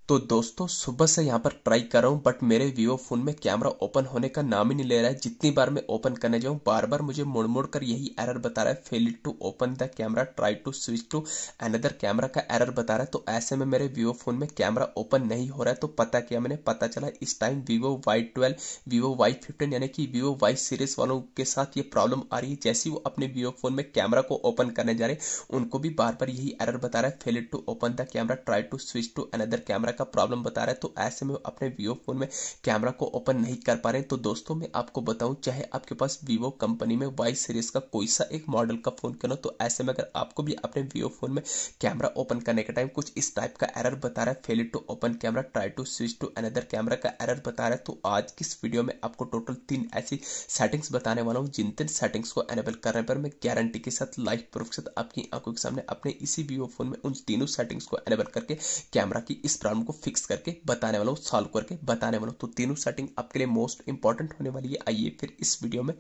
तो दोस्तों सुबह से यहाँ पर ट्राई कर रहा हूँ बट मेरे वीवो फोन में कैमरा ओपन होने का नाम ही नहीं ले रहा है। जितनी बार मैं ओपन करने जाऊँ बार बार मुझे मुड़ मुड़ कर यही एरर बता रहा है, fail to open the camera, try to switch to another camera का एरर बता रहा है। तो ऐसे में मेरे वीवो फोन में कैमरा ओपन नहीं हो रहा है। तो पता किया मैंने, पता चला इस time Vivo Y12, Vivo Y15 यानी कि वीवो Y सीरीज वालों के साथ ये प्रॉब्लम आ रही है। जैसे वो अपने वीवो फोन में कैमरा को ओपन करने जा रहे उनको भी बार बार यही एरर बता रहा है, fail to open the camera, try to switch to another camera का प्रॉब्लम बता रहा है। तो ऐसे में अपने वीवो फोन में कैमरा को ओपन नहीं कर पा रहे हैं। तो दोस्तों मैं आपको बताऊं, चाहे आपके पास वीवो कंपनी में वाई सीरीज का कोई सा एक मॉडल का फोन क्यों ना, तो ऐसे में अगर आपको भी अपने वीवो फोन में कैमरा ओपन करने के टाइम कुछ इस टाइप का एरर बता रहा है, fail to open camera, try to switch to another camera का एरर बता रहा है, तो आज की इस वीडियो में आपको टोटल 3 ऐसी सेटिंग्स बताने वाला हूं जिन 3 सेटिंग्स को एनेबल करने पर मैं गारंटी के साथ, लाइव प्रूफ के साथ आपकी आंखों के सामने अपने इसी वीवो फोन में उन तीनों सेटिंग्स को एनेबल करके कैमरा की इस प्रॉब्लम को फिक्स करके बताने वाला हूँ, सॉल्व करके बताने वाला हूँ। तो तीनों सेटिंग आपके लिए मोस्ट इंपॉर्टेंट होने वाली है। आइए फिर इस वीडियो में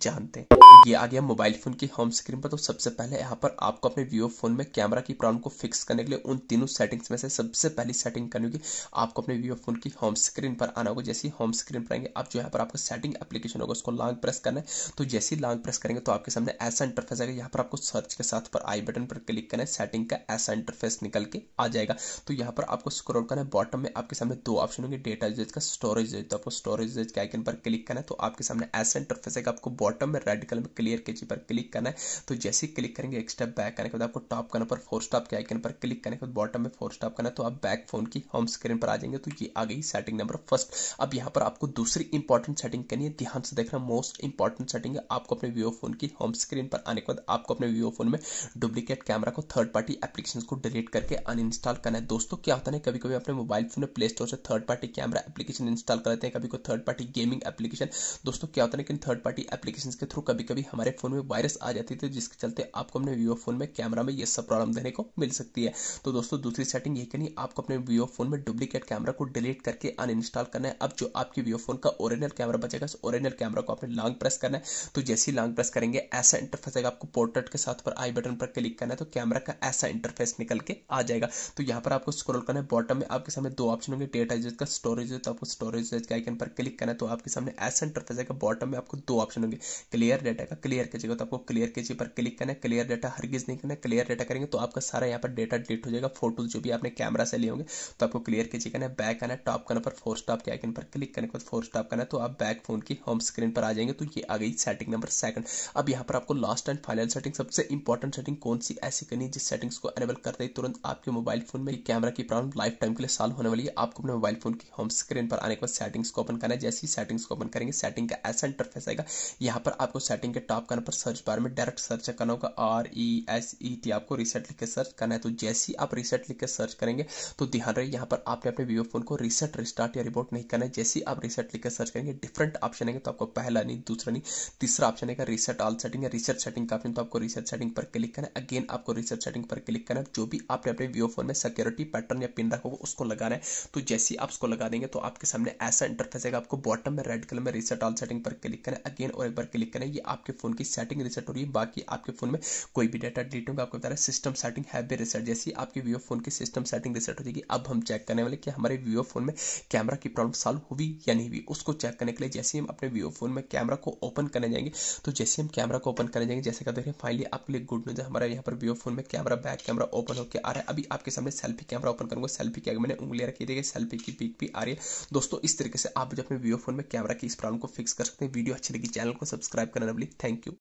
जानते हैं। ये आ गया मोबाइल फोन की होम स्क्रीन पर। तो सबसे पहले यहाँ पर आपको अपने वीवो फोन में कैमरा की प्रॉब्लम को फिक्स करने के लिए उन तीनों सेटिंग्स में से सबसे पहली सेटिंग करनी होगी, आपको अपने वीवो फोन की होम स्क्रीन पर आना होगा। जैसे ही होम स्क्रीन पर आएंगे आप, जो यहाँ पर आपका सेटिंग एप्लीकेशन होगा उसको लॉन्ग प्रेस करना है। तो जैसे ही लॉन्ग प्रेस करेंगे तो आपके सामने ऐसा इंटरफेस आएगा। यहाँ पर आपको सर्च के साथ पर आई बटन पर क्लिक करना है, सेटिंग का ऐसा इंटरफेस निकल के आ जाएगा। तो यहाँ पर आपको स्क्रॉल करना है, बॉटम में आपके सामने 2 ऑप्शन होंगे, डेटा यूजेज का, स्टोरेज यूजेज। तो आपको स्टोरेज यूजेज के आइकन पर क्लिक करना है। तो आपके सामने ऐसा इंटरफेस आएगा, आपको बॉटम में रेड कलर में क्लियर के जी पर क्लिक करना है। तो जैसे ही क्लिक करेंगे एक स्टेप बैक करने के बाद आपको टॉप करने पर 4 स्टॉप के आइकन पर क्लिक करने के बाद बॉटम में 4 स्टॉप करना है। तो आप बैक फोन की होम स्क्रीन पर आ जाएंगे। तो ये आ गई सेटिंग नंबर फर्स्ट। अब यहाँ पर आपको दूसरी इंपॉर्टेंट सेटिंग करनी है, ध्यान से देखना, मोस्ट इंपॉर्टेंट सेटिंग है। आपको अपने वीवो फोन की होम स्क्रीन पर आने के बाद आपको अपने वीवो फोन में डुप्लीकेट कैमरा को, थर्ड पार्टी एप्लीकेशन को डिलीट करके अनइंस्टॉल करना है। दोस्तों क्या होता है, कभी कभी अपने मोबाइल फोन में प्ले स्टोर से third party camera application install करते हैं, कभी कोई थर्ड पार्टी गेमिंग एप्लीकेशन। दोस्तों क्या होता है कि थर्ड पार्टी एप्लीकेशन के थ्रू कभी कभी हमारे फोन में वायरस आ जाती थी, जिसके चलते आपको अपने वीवो फोन में कैमरा में ये सब प्रॉब्लम देने को मिल सकती है। तो दोस्तों दूसरी सेटिंग ये करनी, आपको अपने वीवो फोन में डुप्लीकेट कैमरा को डिलीट करके अनइंस्टॉल करना है। अब जो आपके वीवो फोन का ओरिजिनल कैमरा बचेगा, उस ओरिजिनल कैमरा को आपने लॉन्ग प्रेस करना है। तो जैसे ही लॉन्ग प्रेस करेंगे ऐसा इंटरफेस आएगा, आपको पोर्ट्रेट के साथ पर आई बटन पर क्लिक करना है। तो कैमरा का ऐसा इंटरफेस निकल के आ जाएगा। तो यहाँ पर आपको स्क्रॉल करना है, बॉटम में आपके सामने 2 ऑप्शन होंगे, डेटा यूजेज का, स्टोरेज यूजेज। तो आपको स्टोरेज यूजेज के आइकन पर क्लिक करना है। तो आपके सामने ऐसा इंटरफेस आएगा, बॉटम में आपको 2 ऑप्शन होंगे, क्लियर डेटा का, क्लियर कीजिएगा। तो आपको क्लियर कीजिए पर क्लिक करना है। क्लियर डेटा हरगिज नहीं करना है, क्लियर डेटा करेंगे तो आपका सारा यहाँ पर डेटा डिलीट हो जाएगा, फोटोज जो भी आपने कैमरा से लिए होंगे। तो आपको क्लियर कीजिए करना है, बैक आना है, टॉप करना पर 4 स्टॉप के आइकन पर क्लिक करने के बाद 4 स्टॉप करना है। तो आप बैक फोन की होम स्क्रीन पर आ जाएंगे। तो ये आ गई सेटिंग नंबर सेकंड। अब यहाँ पर आपको लास्ट एंड फाइनल सेटिंग, सबसे इंपॉर्टेंट सेटिंग कौन सी ऐसी करनी है जिस सेटिंग्स को एनेबल करते ही तुरंत आपके मोबाइल फोन में कैमरा की प्रॉब्लम लाइफ टाइम के लिए सॉल्व होने वाली है। आपको अपने मोबाइल फोन की होम स्क्रीन पर आने के बाद सेटिंग्स को ओपन करना है। जैसे ही सेटिंग्स को ओपन करेंगे सेटिंग का ऐसा इंटरफेस आएगा। यहाँ पर आपको सेटिंग के टॉप करने पर सर्च बार में डायरेक्ट सर्च करना होगा, RESET, आपको रीसेट लिख के सर्च करना है। तो जैसे ही आप रीसेट लिख के सर्च करेंगे तो ध्यान रहे यहाँ पर आपने अपने वीवो फोन को रीसेट, रिस्टार्ट या रिबूट नहीं करना है। जैसे ही आप रीसेट लिख के सर्च करेंगे डिफरेंट ऑप्शन आएंगे। तो आपको पहला नहीं, दूसरा नहीं, तीसरा ऑप्शन आएगा रीसेट ऑल सेटिंग या रीसेट सेटिंग का ऑप्शन। तो आपको रीसेट सेटिंग पर क्लिक करना है। अगेन आपको रीसेट सेटिंग पर क्लिक करना है। जो भी आपने अपने वीवो फोन में सिक्योरिटी पैटर्न या पिन रखा होगा उसको लगाना है। तो जैसे ही आप उसको लगा देंगे तो आपके सामने ऐसा इंटरफेस आएगा। आपको बॉटम में रेड कलर में रीसेट ऑल सेटिंग पर क्लिक करना है। अगेन और एक बार क्लिक करना है। ये आपके फोन की सेटिंग रीसेट हो रही है। बाकी आपके फोन में कोई भी डाटा डिलीट होगा, आपको बता रहा है system setting have been reset. जैसे ही आपके वीवो फोन की सिस्टम सेटिंग रीसेट हो जाएगी, अब हम चेक करने वाले कि हमारे वीवो फोन में कैमरा की प्रॉब्लम सॉल्व हुई या नहीं हुई। उसको चेक करने के लिए जैसे हम अपने वीवो फोन में कैमरा को ओपन करने जाएंगे, तो जैसे हम कैमरा को ओपन करने जाएंगे, जैसे का देख रहे हैं फाइनली आपके लिए गुड न्यूज है, हमारा यहाँ पर वीवो फोन में कैमरा, बैक कैमरा ओपन होकर आ रहा है। अभी आपके सामने सेल्फी कैमरा ओपन करूंगा, सेल्फी के आगे मैंने उंगलियां रखी थी, सेल्फी की पिक भी आ रही है। दोस्तों इस तरीके से आप जो अपने वीवो फोन में कैमरा की इस प्रॉब्लम को फिक्स कर सकते हैं। वीडियो अच्छी लगी चैनल को सब्सक्राइब करना ना भूलिए। Thank you.